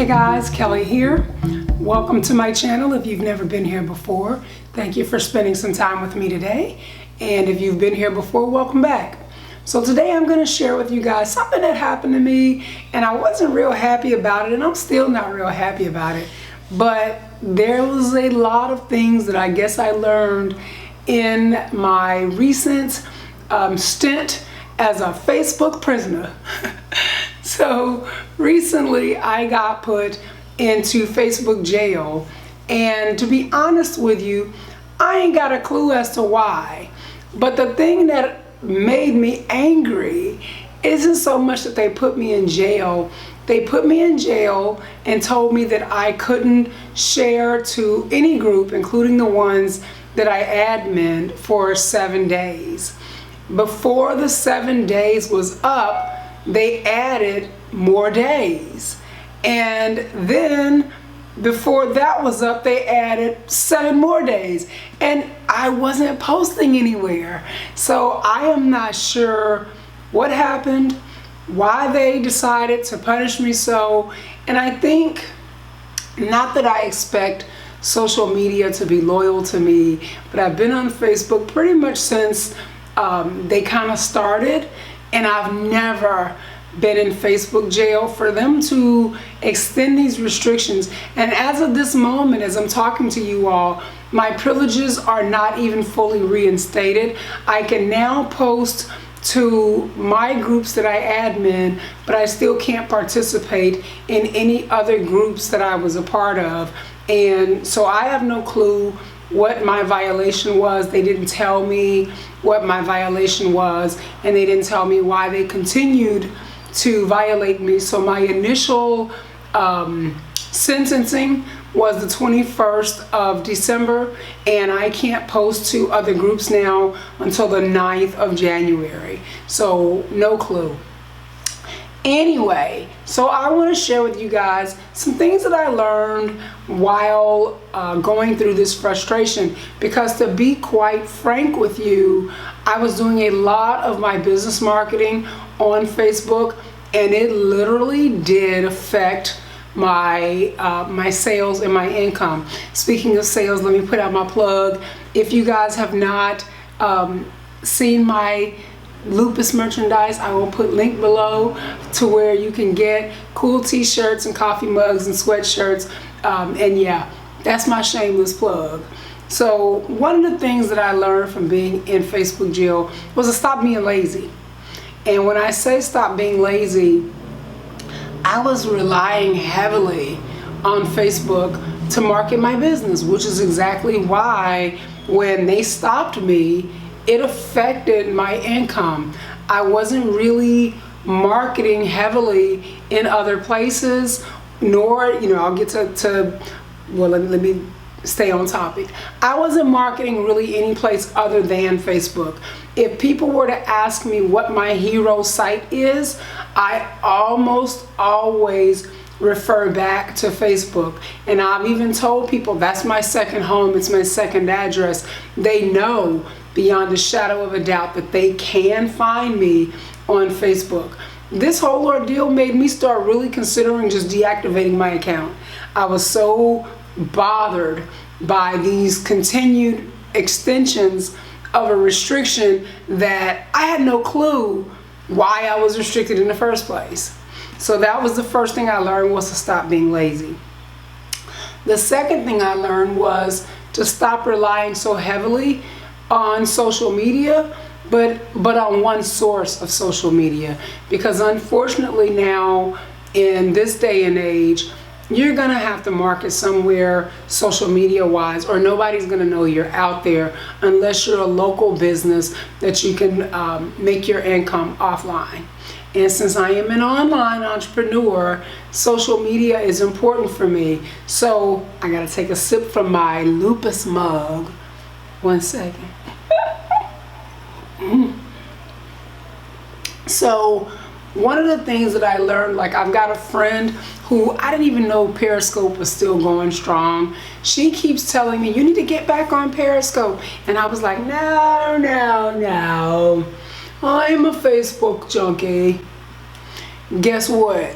Hey guys, Kelly here. Welcome to my channel. If you've never been here before, thank you for spending some time with me today. And if you've been here before, welcome back. So today I'm going to share with you guys something that happened to me, and I wasn't real happy about it, and I'm still not real happy about it. But there was a lot of things that I guess I learned in my recent stint as a Facebook prisoner. So recently I got put into Facebook jail, and to be honest with you, I ain't got a clue as to why. But the thing that made me angry isn't so much that they put me in jail. They put me in jail and told me that I couldn't share to any group, including the ones that I admin, for 7 days. Before the 7 days was up, they added more days. And then before that was up, they added 7 more days. And I wasn't posting anywhere. So I am not sure what happened, why they decided to punish me so. And I think, not that I expect social media to be loyal to me, but I've been on Facebook pretty much since they kind of started, and I've never been in Facebook jail. For them to extend these restrictions, and as of this moment, as I'm talking to you all, my privileges are not even fully reinstated. I can now post to my groups that I admin, but I still can't participate in any other groups that I was a part of. And so I have no clue what my violation was. They didn't tell me what my violation was, and they didn't tell me why they continued to violate me. So my initial sentencing was the 21st of December, and I can't post to other groups now until the 9th of January. So no clue. Anyway, so I want to share with you guys some things that I learned while going through this frustration, because to be quite frank with you, I was doing a lot of my business marketing on Facebook, and it literally did affect my my sales and my income. Speaking of sales, let me put out my plug. If you guys have not seen my lupus merchandise, I will put link below to where you can get cool t-shirts and coffee mugs and sweatshirts, and yeah, that's my shameless plug. So one of the things that I learned from being in Facebook jail was to stop being lazy. And when I say stop being lazy, I was relying heavily on Facebook to market my business, which is exactly why when they stopped me, it affected my income. I wasn't really marketing heavily in other places, nor, I'll get well, let me stay on topic. I wasn't marketing really any place other than Facebook. If people were to ask me what my hero site is, I almost always refer back to Facebook. And I've even told people that's my second home, it's my second address. They know beyond a shadow of a doubt that they can find me on Facebook. This whole ordeal made me start really considering just deactivating my account. I was so bothered by these continued extensions of a restriction that I had no clue why I was restricted in the first place. So that was the first thing I learned, was to stop being lazy. The second thing I learned was to stop relying so heavily on social media, but on one source of social media. Because unfortunately now, in this day and age, you're gonna have to market somewhere social media wise, or nobody's gonna know you're out there unless you're a local business that you can make your income offline. And since I am an online entrepreneur, social media is important for me. So I gotta take a sip from my lupus mug. 1 second. So one of the things that I learned, like, I've got a friend who I didn't even know Periscope was still going strong. She keeps telling me, you need to get back on Periscope. And I was like, no. I'm a Facebook junkie. Guess what?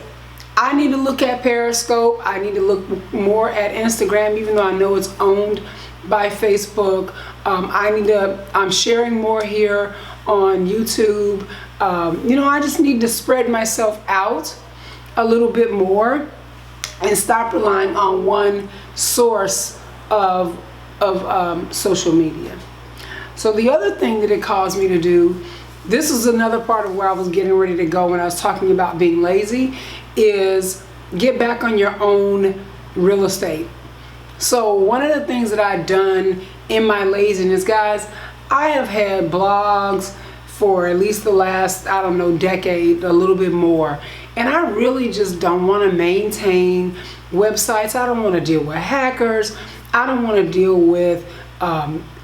I need to look at Periscope. I need to look more at Instagram, even though I know it's owned by Facebook. I'm sharing more here on YouTube. I just need to spread myself out a little bit more and stop relying on one source of social media. So the other thing that it caused me to do, this is another part of where I was getting ready to go when I was talking about being lazy, is get back on your own real estate. So one of the things that I've done in my laziness, guys, I have had blogs for at least the last, decade, a little bit more. And I really just don't want to maintain websites. I don't want to deal with hackers. I don't want to deal with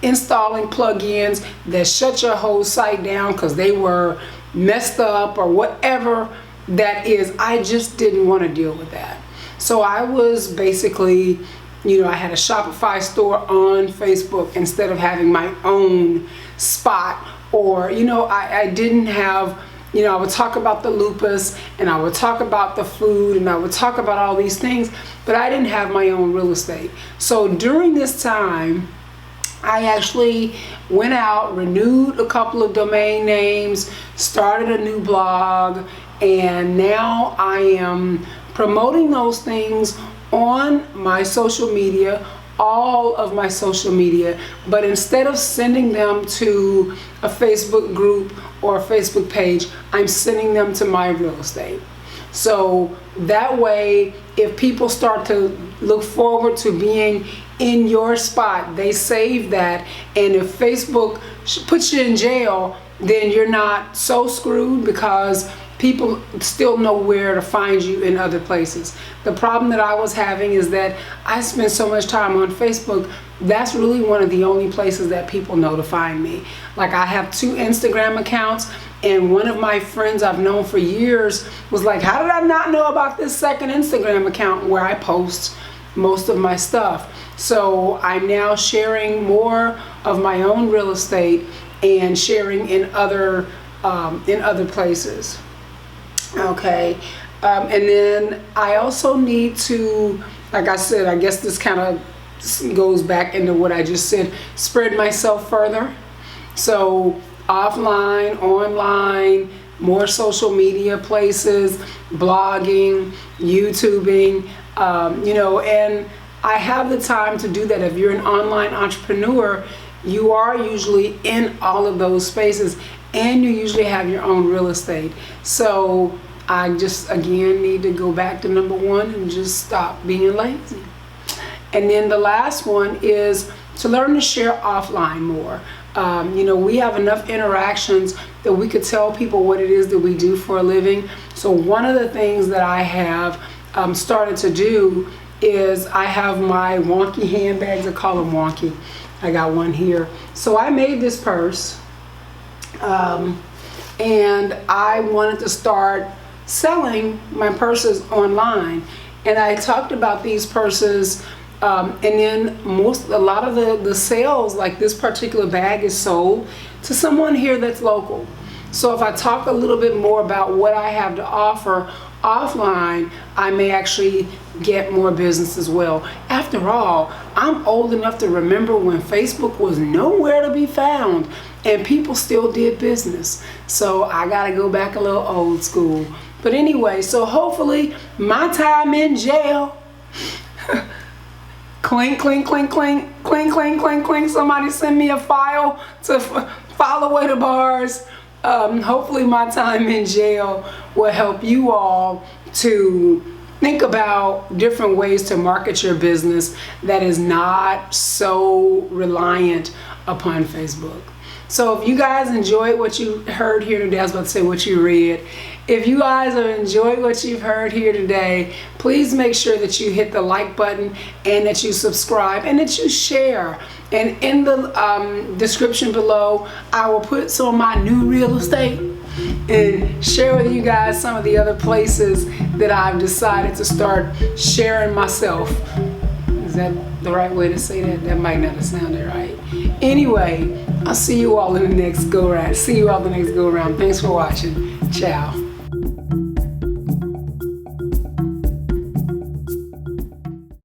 installing plugins that shut your whole site down because they were messed up or whatever that is. I just didn't want to deal with that. So I was basically, I had a Shopify store on Facebook instead of having my own spot. Or, I didn't have, I would talk about the lupus and I would talk about the food and I would talk about all these things, but I didn't have my own real estate. So during this time, I actually went out, renewed a couple of domain names, started a new blog, and now I am promoting those things on my social media, all of my social media, but instead of sending them to a Facebook group or a Facebook page, I'm sending them to my real estate. So that way, if people start to look forward to being in your spot, they save that, and if Facebook puts you in jail, then you're not so screwed because people still know where to find you in other places. The problem that I was having is that I spend so much time on Facebook. That's really one of the only places that people know to find me. Like, I have 2 Instagram accounts, and one of my friends I've known for years was like, how did I not know about this second Instagram account where I post most of my stuff? So I'm now sharing more of my own real estate and sharing in other places. Okay, and then I also need to, like I said, I guess this kind of goes back into what I just said, spread myself further. So offline, online, more social media places, blogging, YouTubing, and I have the time to do that. If you're an online entrepreneur, you are usually in all of those spaces, and you usually have your own real estate. So I just, again, need to go back to number 1 and just stop being lazy. And then the last one is to learn to share offline more. We have enough interactions that we could tell people what it is that we do for a living. So one of the things that I have started to do is I have my wonky handbags. I call them wonky. I got one here. So I made this purse. And I wanted to start selling my purses online, and I talked about these purses, and then a lot of the sales, like this particular bag, is sold to someone here that's local. So if I talk a little bit more about what I have to offer offline, I may actually get more business as well. After all, I'm old enough to remember when Facebook was nowhere to be found and people still did business. So I gotta go back a little old school. But anyway, so hopefully my time in jail, clink, clink, clink, clink, clink, clink, clink, clink, somebody send me a file to file away the bars. Hopefully my time in jail will help you all to think about different ways to market your business that is not so reliant upon Facebook. So if you guys enjoyed what you heard here today, I was about to say what you read. If you guys have enjoyed what you've heard here today, please make sure that you hit the like button and that you subscribe and that you share. And in the description below, I will put some of my new real estate and share with you guys some of the other places that I've decided to start sharing myself. Is that the right way to say that? That might not have sounded right. Anyway, I'll see you all in the next go around. See you all the next go around. Thanks for watching. Ciao.